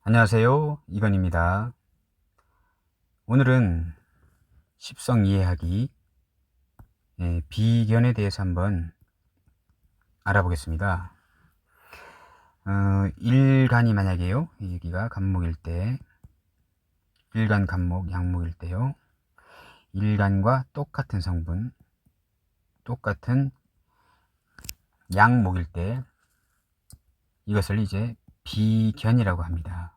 안녕하세요, 이건입니다. 오늘은 십성 이해하기 비견에 대해서 한번 알아보겠습니다. 일간이 만약에요, 여기가 간목일 때, 일간, 간목, 양목일 때요, 일간과 똑같은 성분, 똑같은 양목일 때, 이것을 이제 비견이라고 합니다.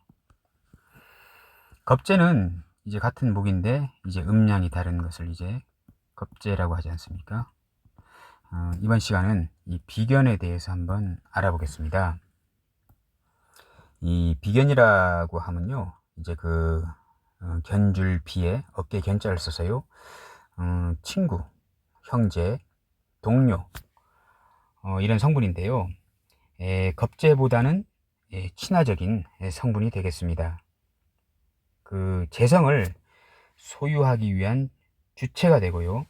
겁재는 이제 같은 목인데 이제 음양이 다른 것을 이제 겁재라고 하지 않습니까? 이번 시간은 이 비견에 대해서 한번 알아보겠습니다. 이 비견이라고 하면요, 이제 견줄 비에 어깨 견자를 써서요, 친구, 형제, 동료, 이런 성분인데요. 겁재보다는 친화적인 성분이 되겠습니다. 그 재성을 소유하기 위한 주체가 되고요,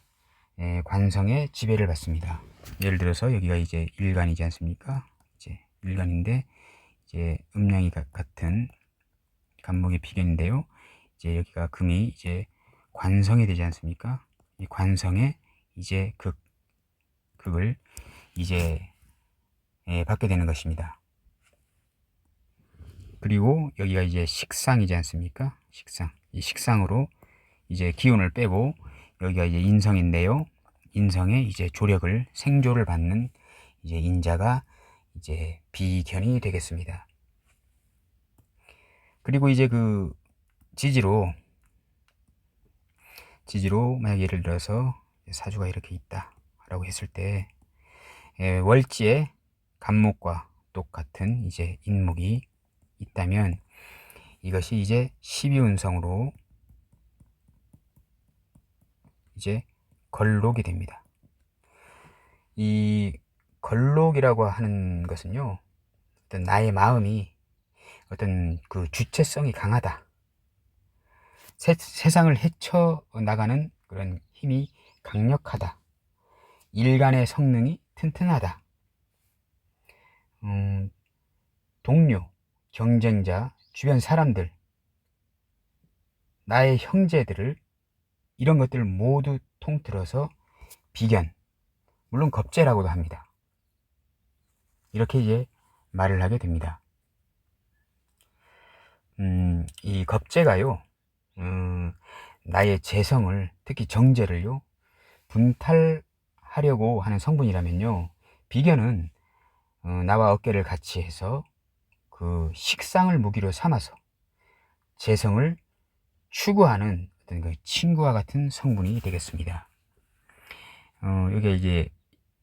관성의 지배를 받습니다. 예를 들어서 여기가 이제 일간이지 않습니까? 이제 일간인데 이제 음양이 같은 간목의 비견인데요. 이제 여기가 금이 이제 관성이 되지 않습니까? 이 관성의 이제 극을 이제 받게 되는 것입니다. 그리고 여기가 이제 식상이지 않습니까? 식상. 이 식상으로 이제 기운을 빼고 여기가 이제 인성인데요. 인성의 이제 조력을 생조를 받는 이제 인자가 이제 비견이 되겠습니다. 그리고 이제 지지로 만약 예를 들어서 사주가 이렇게 있다 라고 했을 때 월지에 간목과 똑같은 이제 인목이 있다면 이것이 이제 12운성으로 이제 걸록이 됩니다. 이 걸록이라고 하는 것은요, 어떤 나의 마음이 어떤 그 주체성이 강하다, 세상을 헤쳐나가는 그런 힘이 강력하다, 일간의 성능이 튼튼하다, 동료, 경쟁자, 주변 사람들, 나의 형제들을, 이런 것들을 모두 통틀어서 비견, 물론 겁재라고도 합니다. 이렇게 이제 말을 하게 됩니다. 이 겁재가요, 나의 재성을, 특히 정제를요, 분탈하려고 하는 성분이라면요, 비견은 나와 어깨를 같이 해서 그 식상을 무기로 삼아서 재성을 추구하는 어떤 그 친구와 같은 성분이 되겠습니다. 이게 이제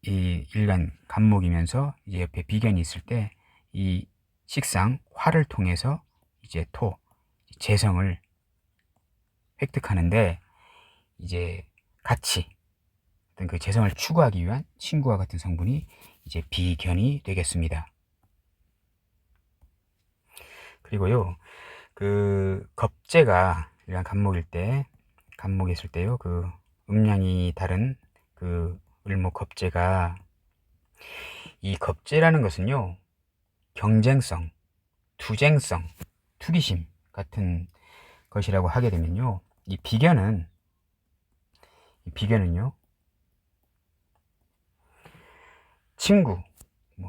이 일간 간목이면서 이제 옆에 비견이 있을 때 이 식상 화를 통해서 이제 재성을 획득하는데 이제 같이 어떤 그 재성을 추구하기 위한 친구와 같은 성분이 이제 비견이 되겠습니다. 그리고요, 겁재가 일반 간목이 있을 때요, 음양이 다른 을목 겁재가, 이 겁재라는 것은요, 경쟁성, 투쟁성, 투기심 같은 것이라고 하게 되면요, 이 비견은요, 친구,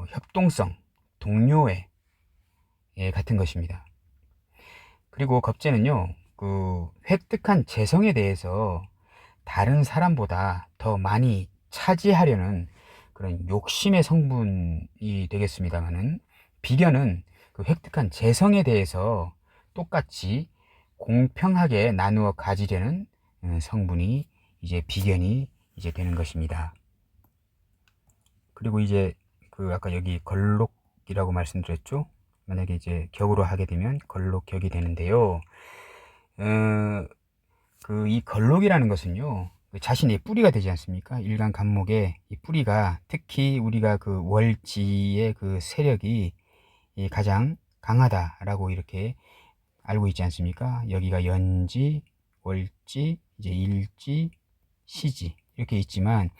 협동성, 동료애 같은 것입니다. 그리고 겁재는요, 획득한 재성에 대해서 다른 사람보다 더 많이 차지하려는 그런 욕심의 성분이 되겠습니다만은, 비견은 획득한 재성에 대해서 똑같이 공평하게 나누어 가지려는 성분이 이제 비견이 이제 되는 것입니다. 그리고 이제 아까 여기 걸록이라고 말씀드렸죠. 만약에 이제 격으로 하게 되면 걸록격이 되는데요. 이 걸록이라는 것은요, 자신의 뿌리가 되지 않습니까? 일간 간목의 이 뿌리가, 특히 우리가 월지의 세력이 가장 강하다라고 이렇게 알고 있지 않습니까? 여기가 연지, 월지, 이제 일지, 시지 이렇게 있지만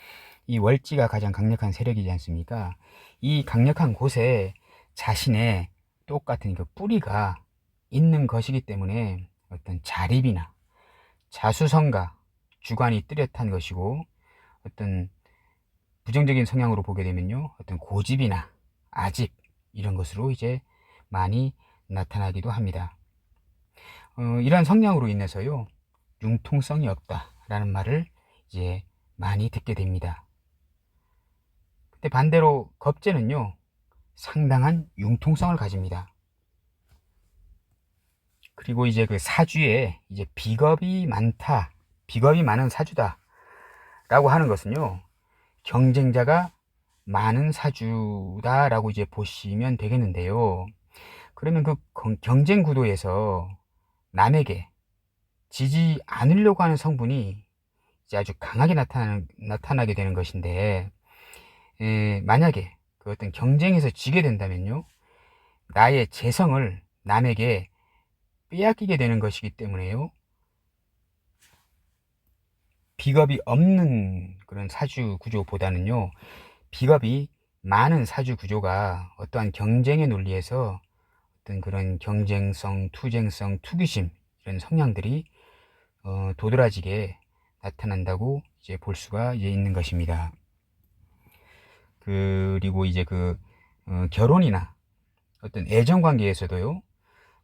이 월지가 가장 강력한 세력이지 않습니까? 이 강력한 곳에 자신의 똑같은 뿌리가 있는 것이기 때문에 어떤 자립이나 자수성가, 주관이 뚜렷한 것이고, 어떤 부정적인 성향으로 보게 되면요, 어떤 고집이나 아집 이런 것으로 이제 많이 나타나기도 합니다. 이러한 성향으로 인해서요, 융통성이 없다라는 말을 이제 많이 듣게 됩니다. 근데 반대로 겁재는요, 상당한 융통성을 가집니다. 그리고 이제 그 사주에 이제 비겁이 많다, 비겁이 많은 사주다 라고 하는 것은요, 경쟁자가 많은 사주다라고 이제 보시면 되겠는데요. 그러면 그 경쟁 구도에서 남에게 지지 않으려고 하는 성분이 이제 아주 강하게 나타나게 되는 것인데, 만약에 그 어떤 경쟁에서 지게 된다면요, 나의 재성을 남에게 빼앗기게 되는 것이기 때문에요, 비겁이 없는 그런 사주 구조보다는요, 비겁이 많은 사주 구조가 어떠한 경쟁의 논리에서 어떤 그런 경쟁성, 투쟁성, 투기심 이런 성향들이 도드라지게 나타난다고 이제 볼 수가 이제 있는 것입니다. 그리고 이제 결혼이나 어떤 애정 관계에서도요,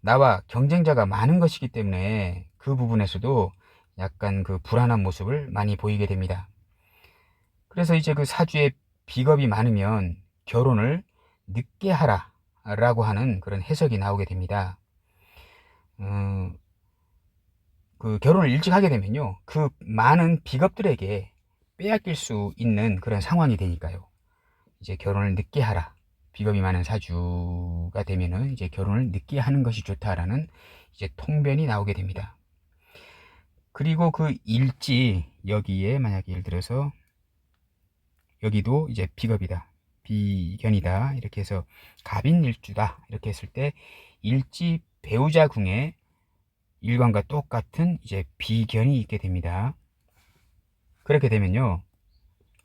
나와 경쟁자가 많은 것이기 때문에 그 부분에서도 약간 그 불안한 모습을 많이 보이게 됩니다. 그래서 이제 그 사주에 비겁이 많으면 결혼을 늦게 하라 라고 하는 그런 해석이 나오게 됩니다. 그 결혼을 일찍 하게 되면요, 그 많은 비겁들에게 빼앗길 수 있는 그런 상황이 되니까요, 이제 결혼을 늦게 하라, 비겁이 많은 사주가 되면은 이제 결혼을 늦게 하는 것이 좋다라는 이제 통변이 나오게 됩니다. 그리고 그 일지, 여기에 만약에 예를 들어서 여기도 이제 비겁이다, 비견이다 이렇게 해서 갑인일주다 이렇게 했을 때, 일지 배우자 궁에 일관과 똑같은 이제 비견이 있게 됩니다. 그렇게 되면요,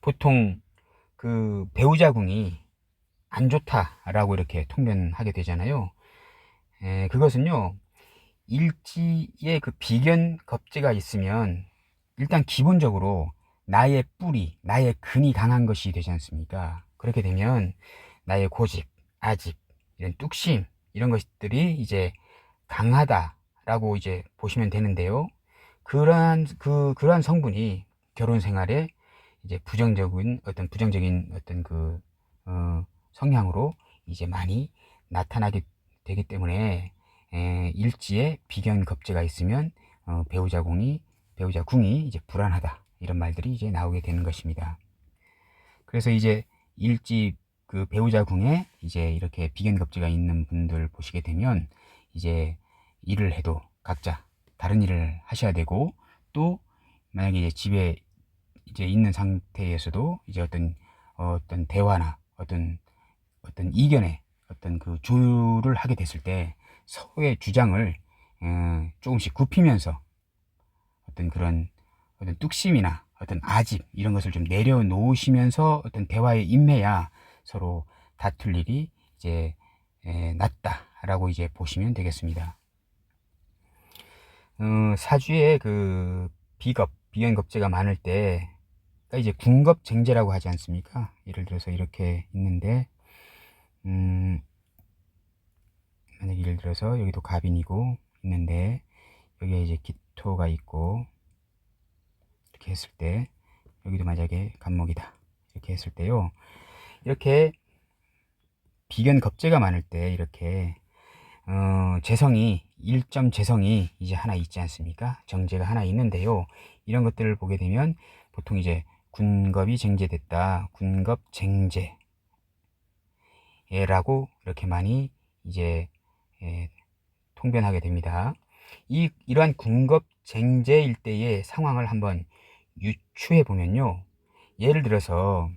보통 그 배우자 궁이 안 좋다라고 이렇게 통변하게 되잖아요. 그것은요, 일지에 그 비견 겁재가 있으면 일단 기본적으로 나의 뿌리, 나의 근이 강한 것이 되지 않습니까? 그렇게 되면 나의 고집, 아집, 이런 뚝심 이런 것들이 이제 강하다라고 이제 보시면 되는데요. 그러한 성분이 결혼 생활에 이제 부정적인 어떤 성향으로 이제 많이 나타나게 되기 때문에, 일지에 비견 겁재가 있으면 배우자 궁이 이제 불안하다 이런 말들이 이제 나오게 되는 것입니다. 그래서 이제 일지 그 배우자 궁에 이제 이렇게 비견 겁재가 있는 분들 보시게 되면, 이제 일을 해도 각자 다른 일을 하셔야 되고, 또 만약에 이제 집에 이제 있는 상태에서도 이제 어떤 대화나 어떤 이견에 어떤 그 조율을 하게 됐을 때 서로의 주장을 조금씩 굽히면서 어떤 그런 어떤 뚝심이나 어떤 아집 이런 것을 좀 내려놓으시면서 어떤 대화에 임해야 서로 다툴 일이 이제 낫다라고 이제 보시면 되겠습니다. 사주에 그 비견 겁재가 많을 때, 그러니까 이제 군겁쟁재라고 하지 않습니까? 예를 들어서 이렇게 있는데, 만약 예를 들어서 여기도 갑인이고 있는데, 여기에 이제 기토가 있고 이렇게 했을 때, 여기도 만약에 갑목이다 이렇게 했을 때요, 이렇게 비견 겁재가 많을 때 이렇게 재성이, 일점 재성이 이제 하나 있지 않습니까? 정제가 하나 있는데요, 이런 것들을 보게 되면 보통 이제 군겁이 쟁제됐다, 군겁쟁제라고 이렇게 많이 이제 통변하게 됩니다. 이러한 군겁쟁제일 때의 상황을 한번 유추해 보면요, 예를 들어서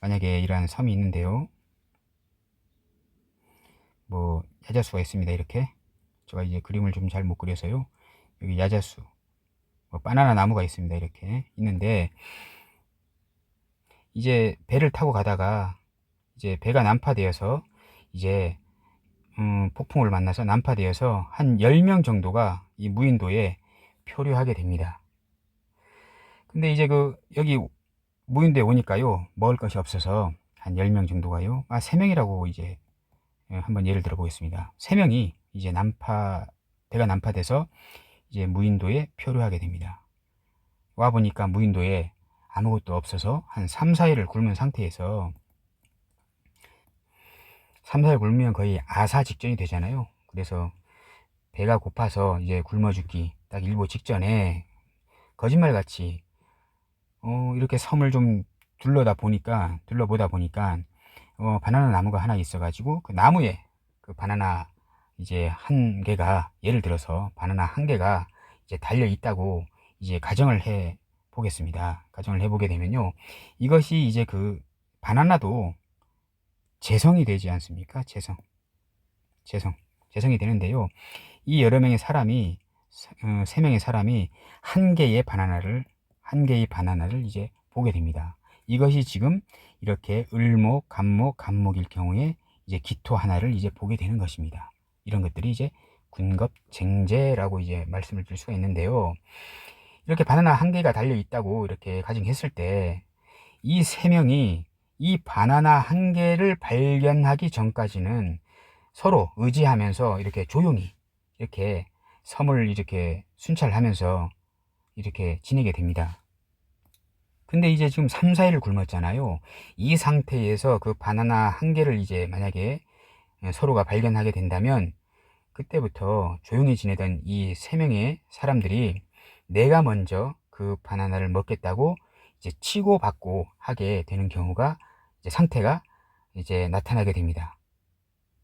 만약에 이러한 섬이 있는데요, 뭐 야자수가 있습니다. 이렇게 제가 이제 그림을 좀 잘 못 그려서요, 여기 야자수, 뭐 바나나 나무가 있습니다. 이렇게 있는데, 이제 배를 타고 가다가 이제 배가 난파되어서 이제 폭풍을 만나서 난파되어서 한 10명 정도가 이 무인도에 표류하게 됩니다. 근데 이제 여기 무인도에 오니까요, 먹을 것이 없어서 한 10명 정도가요, 3명이라고 이제 한번 예를 들어 보겠습니다. 3명이 이제 배가 난파돼서 이제 무인도에 표류하게 됩니다. 와 보니까 무인도에 아무것도 없어서 한 3, 4일을 굶은 상태에서 3, 4일 굶으면 거의 아사 직전이 되잖아요. 그래서 배가 고파서 이제 굶어 죽기 딱 일보 직전에 거짓말같이 이렇게 섬을 좀 둘러보다 보니까 바나나 나무가 하나 있어가지고 그 나무에 그 바나나 이제 한 개가, 예를 들어서 바나나 한 개가 이제 달려 있다고 이제 가정을 해 보겠습니다. 가정을 해 보게 되면요, 이것이 이제 그 바나나도 재성이 되지 않습니까? 재성이 되는데요, 이 여러 명의 사람이, 3명의 사람이 한 개의 바나나를 이제 보게 됩니다. 이것이 지금 이렇게 을목, 간목일 경우에 이제 기토 하나를 이제 보게 되는 것입니다. 이런 것들이 이제 군겁쟁제라고 이제 말씀을 드릴 수가 있는데요. 이렇게 바나나 한 개가 달려 있다고 이렇게 가정했을 때, 이 3명이 이 바나나 한 개를 발견하기 전까지는 서로 의지하면서 이렇게 조용히 이렇게 섬을 이렇게 순찰하면서 이렇게 지내게 됩니다. 근데 이제 지금 3, 4일을 굶었잖아요. 이 상태에서 그 바나나 한 개를 이제 만약에 서로가 발견하게 된다면, 그때부터 조용히 지내던 이 3명의 사람들이 내가 먼저 그 바나나를 먹겠다고 이제 치고받고 하게 되는 경우가, 이제 상태가 이제 나타나게 됩니다.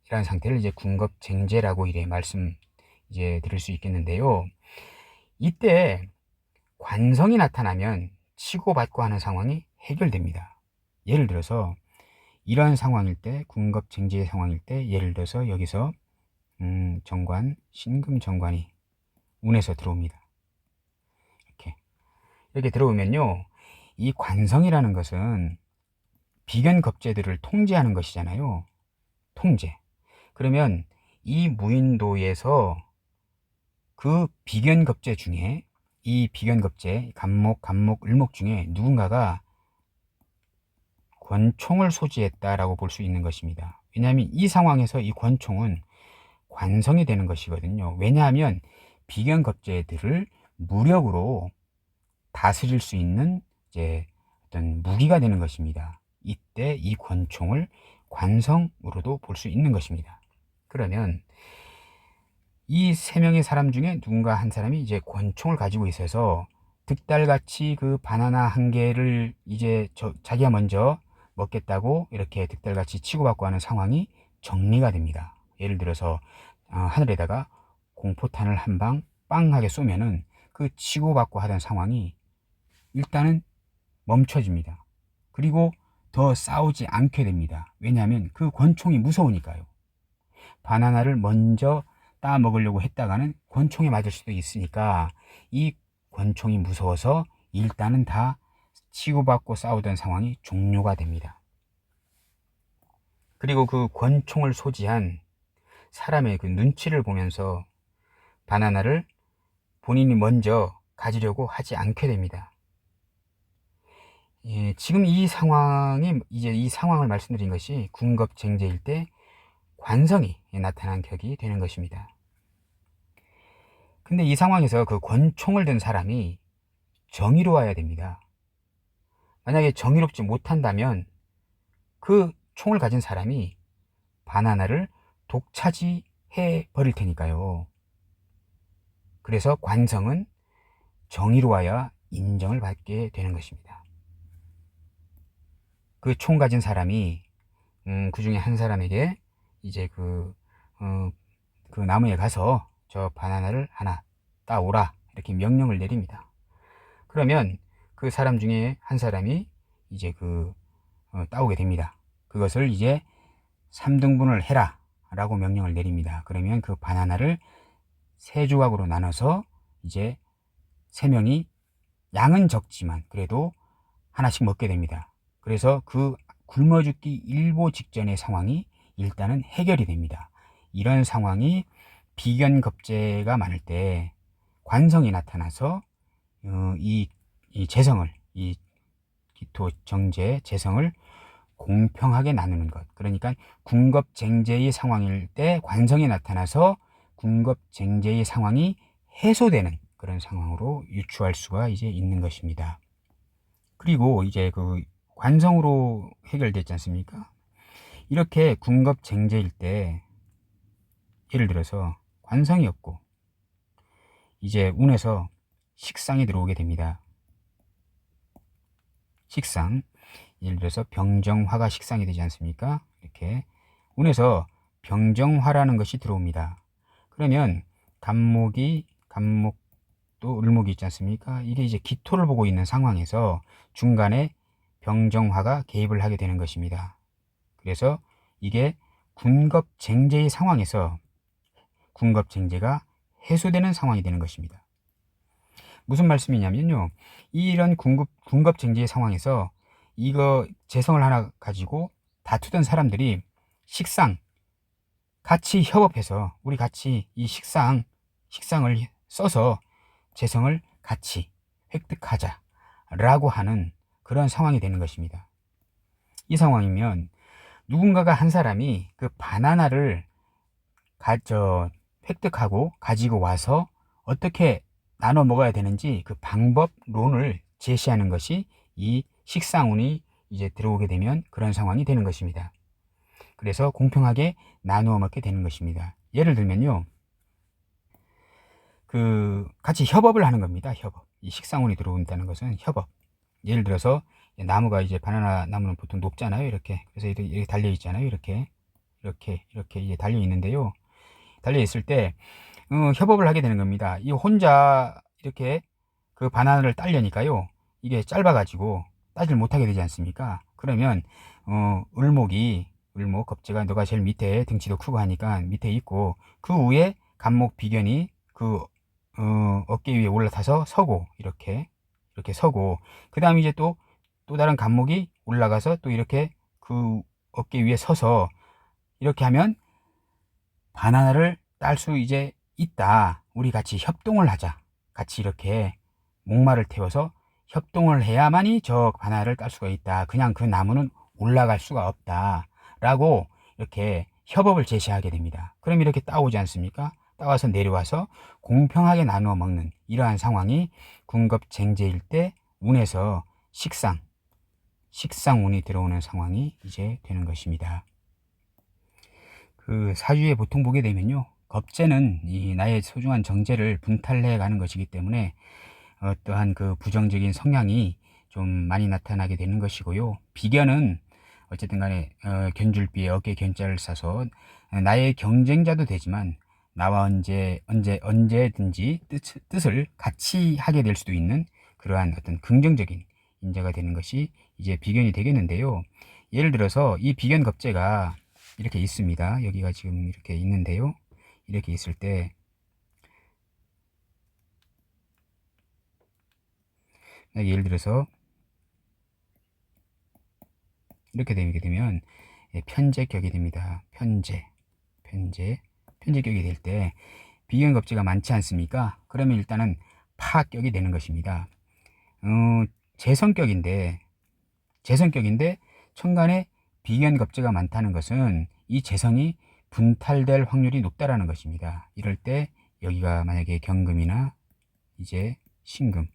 이러한 상태를 이제 군겁쟁제라고 이래 말씀 이제 드릴 수 있겠는데요. 이때 관성이 나타나면 치고받고 하는 상황이 해결됩니다. 예를 들어서 이러한 상황일 때, 군겁쟁제의 상황일 때, 예를 들어서 여기서 정관, 신금정관이 운에서 들어옵니다. 이렇게 들어오면요, 이 관성이라는 것은 비견겁제들을 통제하는 것이잖아요. 통제. 그러면 이 무인도에서 그 비견겁제 중에, 이 비견겁제 간목, 을목 중에 누군가가 권총을 소지했다라고 볼 수 있는 것입니다. 왜냐하면 이 상황에서 이 권총은 관성이 되는 것이거든요. 왜냐하면 비견겁제들을 무력으로 다스릴 수 있는 이제 어떤 무기가 되는 것입니다. 이때 이 권총을 관성으로도 볼 수 있는 것입니다. 그러면 이 3명의 사람 중에 누군가 한 사람이 이제 권총을 가지고 있어서 득달같이 그 바나나 한 개를 이제 자기가 먼저 먹겠다고 이렇게 득달같이 치고받고 하는 상황이 정리가 됩니다. 예를 들어서 하늘에다가 공포탄을 한 방 빵하게 쏘면은 그 치고받고 하던 상황이 일단은 멈춰집니다. 그리고 더 싸우지 않게 됩니다. 왜냐하면 그 권총이 무서우니까요. 바나나를 먼저 따 먹으려고 했다가는 권총에 맞을 수도 있으니까 이 권총이 무서워서 일단은 다 치고받고 싸우던 상황이 종료가 됩니다. 그리고 그 권총을 소지한 사람의 그 눈치를 보면서 바나나를 본인이 먼저 가지려고 하지 않게 됩니다. 예, 지금 이 상황을 말씀드린 것이 군겁쟁제일 때 관성이 나타난 격이 되는 것입니다. 근데 이 상황에서 그 권총을 든 사람이 정의로워야 됩니다. 만약에 정의롭지 못한다면 그 총을 가진 사람이 바나나를 독차지해 버릴 테니까요. 그래서 관성은 정의로워야 인정을 받게 되는 것입니다. 그 총 가진 사람이 그 중에 한 사람에게 이제 그 나무에 가서 저 바나나를 하나 따오라 이렇게 명령을 내립니다. 그러면 그 사람 중에 한 사람이 이제 따오게 됩니다. 그것을 이제 3등분을 해라 라고 명령을 내립니다. 그러면 그 바나나를 3조각으로 나눠서 이제 3명이, 양은 적지만 그래도 하나씩 먹게 됩니다. 그래서 그 굶어 죽기 일보 직전의 상황이 일단은 해결이 됩니다. 이런 상황이 비견겁제가 많을 때 관성이 나타나서 이 재성을, 이 기토 정제 재성을 공평하게 나누는 것. 그러니까 군겁쟁제의 상황일 때 관성이 나타나서 군겁쟁제의 상황이 해소되는 그런 상황으로 유추할 수가 이제 있는 것입니다. 그리고 이제 그 관성으로 해결됐지 않습니까? 이렇게 군겁쟁제일 때 예를 들어서 관성이 없고 이제 운에서 식상이 들어오게 됩니다. 식상, 예를 들어서 병정화가 식상이 되지 않습니까? 이렇게 운에서 병정화라는 것이 들어옵니다. 그러면 간목도 을목이 있지 않습니까? 이게 이제 기토를 보고 있는 상황에서 중간에 병정화가 개입을 하게 되는 것입니다. 그래서 이게 군겁쟁제의 상황에서 군겁쟁제가 해소되는 상황이 되는 것입니다. 무슨 말씀이냐면요, 이런 군겁쟁제의 상황에서 이거 재성을 하나 가지고 다투던 사람들이 식상 같이 협업해서 우리 같이 이 식상을 써서 재성을 같이 획득하자 라고 하는 그런 상황이 되는 것입니다. 이 상황이면 누군가가 한 사람이 그 바나나를 획득하고 가지고 와서 어떻게 나눠 먹어야 되는지 그 방법론을 제시하는 것이 이 식상운이 이제 들어오게 되면 그런 상황이 되는 것입니다. 그래서 공평하게 나누어 먹게 되는 것입니다. 예를 들면요, 그 같이 협업을 하는 겁니다. 협업. 이 식상운이 들어온다는 것은 협업. 예를 들어서 나무가 이제 바나나 나무는 보통 높잖아요. 이렇게. 그래서 이렇게 달려 있잖아요. 이렇게 이제 달려 있는데요. 달려 있을 때 협업을 하게 되는 겁니다. 이 혼자 이렇게 그 바나나를 따려니까요, 이게 짧아가지고 따질 못하게 되지 않습니까? 그러면 을목 겁재가 너가 제일 밑에 등치도 크고 하니까 밑에 있고 그 위에 간목 비견이 그 어깨 위에 올라타서 서고 이렇게 서고 그 다음에 이제 또 다른 간목이 올라가서 또 이렇게 그 어깨 위에 서서 이렇게 하면 바나나를 딸 수 이제 있다. 우리 같이 협동을 하자. 같이 이렇게 목마를 태워서 협동을 해야만이 저 바나나를 딸 수가 있다. 그냥 그 나무는 올라갈 수가 없다. 라고 이렇게 협업을 제시하게 됩니다. 그럼 이렇게 따오지 않습니까? 따와서 내려와서 공평하게 나누어 먹는 이러한 상황이 군겁쟁제일 때 운에서 식상운이 들어오는 상황이 이제 되는 것입니다. 그 사주에 보통 보게 되면요, 겁재는 이 나의 소중한 정제를 분탈해 가는 것이기 때문에 어떠한 그 부정적인 성향이 좀 많이 나타나게 되는 것이고요. 비견은 어쨌든 간에 견줄비에 어깨 견자를 싸서 나의 경쟁자도 되지만 나와 언제든지 뜻을 같이 하게 될 수도 있는 그러한 어떤 긍정적인 인자가 되는 것이 이제 비견이 되겠는데요. 예를 들어서 이 비견 겁재가 이렇게 있습니다. 여기가 지금 이렇게 있는데요. 이렇게 있을 때 예를 들어서 이렇게 되게 되면 편제격이 됩니다. 편제격이 될 때 비견겁제가 많지 않습니까? 그러면 일단은 파격이 되는 것입니다. 재성격인데 천간에 비견겁제가 많다는 것은 이 재성이 분탈될 확률이 높다라는 것입니다. 이럴 때 여기가 만약에 경금이나 이제 신금,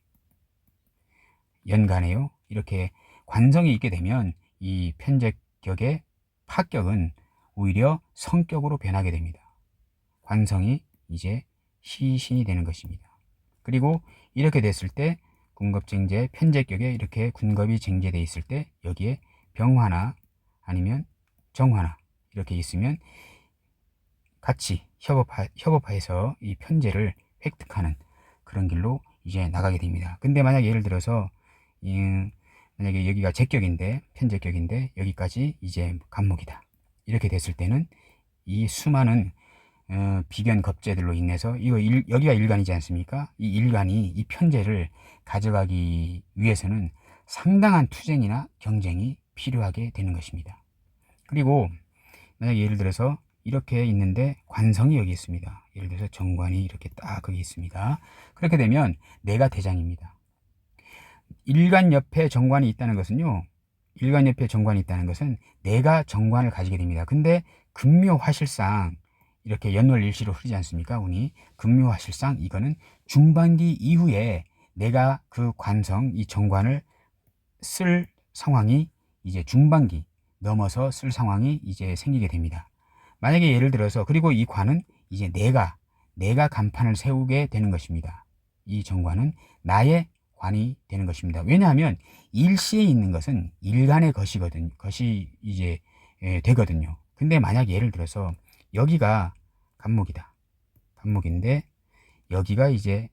연간에요, 이렇게 관성이 있게 되면 이 편제격의 파격은 오히려 성격으로 변하게 됩니다. 관성이 이제 시신이 되는 것입니다. 그리고 이렇게 됐을 때 군겁쟁제 편제격에 이렇게 군겁이 쟁제되어 있을 때 여기에 병화나 아니면 정화나 이렇게 있으면 같이 협업해서 이 편제를 획득하는 그런 길로 이제 나가게 됩니다. 근데 만약 예를 들어서 만약에 여기가 제격인데 편제격인데 여기까지 이제 간목이다. 이렇게 됐을 때는 이 수많은 비견 겁재들로 인해서 여기가 일간이지 않습니까? 이 일간이 이 편제를 가져가기 위해서는 상당한 투쟁이나 경쟁이 필요하게 되는 것입니다. 그리고 만약 예를 들어서 이렇게 있는데 관성이 여기 있습니다. 예를 들어서 정관이 이렇게 딱 거기 있습니다. 그렇게 되면 내가 대장입니다. 일간 옆에 정관이 있다는 것은요, 일간 옆에 정관이 있다는 것은 내가 정관을 가지게 됩니다. 근데 금묘화실상 이렇게 연월일시로 흐르지 않습니까? 운이 금묘화실상 이거는 중반기 이후에 내가 그 관성, 이 정관을 쓸 상황이 이제 중반기 넘어서 쓸 상황이 이제 생기게 됩니다. 만약에 예를 들어서, 그리고 이 관은 이제 내가 간판을 세우게 되는 것입니다. 이 정관은 나의 관이 되는 것입니다. 왜냐하면 일시에 있는 것은 일간의 것이 이제 되거든요. 근데 만약 예를 들어서 여기가 간목이다. 간목인데 여기가 이제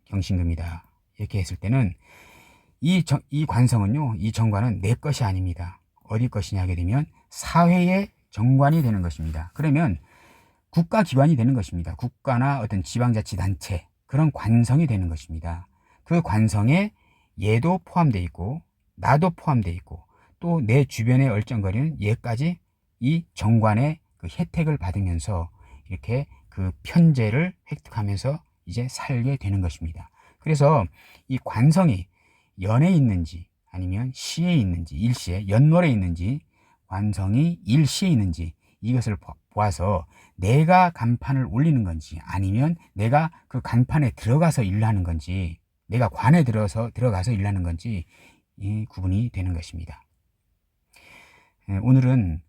경신금이다. 이렇게 했을 때는 이 관성은요, 이 정관은 내 것이 아닙니다. 어디 것이냐 하게 되면 사회의 정관이 되는 것입니다. 그러면 국가기관이 되는 것입니다. 국가나 어떤 지방자치단체, 그런 관성이 되는 것입니다. 그 관성에 얘도 포함되어 있고 나도 포함되어 있고 또 내 주변에 얼쩡거리는 얘까지 이 정관의 그 혜택을 받으면서 이렇게 그 편재를 획득하면서 이제 살게 되는 것입니다. 그래서 이 관성이 연에 있는지 아니면 시에 있는지, 일시에 연월에 있는지, 관성이 일시에 있는지, 이것을 보아서 내가 간판을 올리는 건지 아니면 내가 그 간판에 들어가서 일하는 건지, 내가 관에 들어가서 일하는 건지 이 구분이 되는 것입니다. 오늘은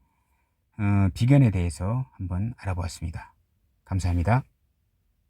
비견에 대해서 한번 알아보았습니다. 감사합니다.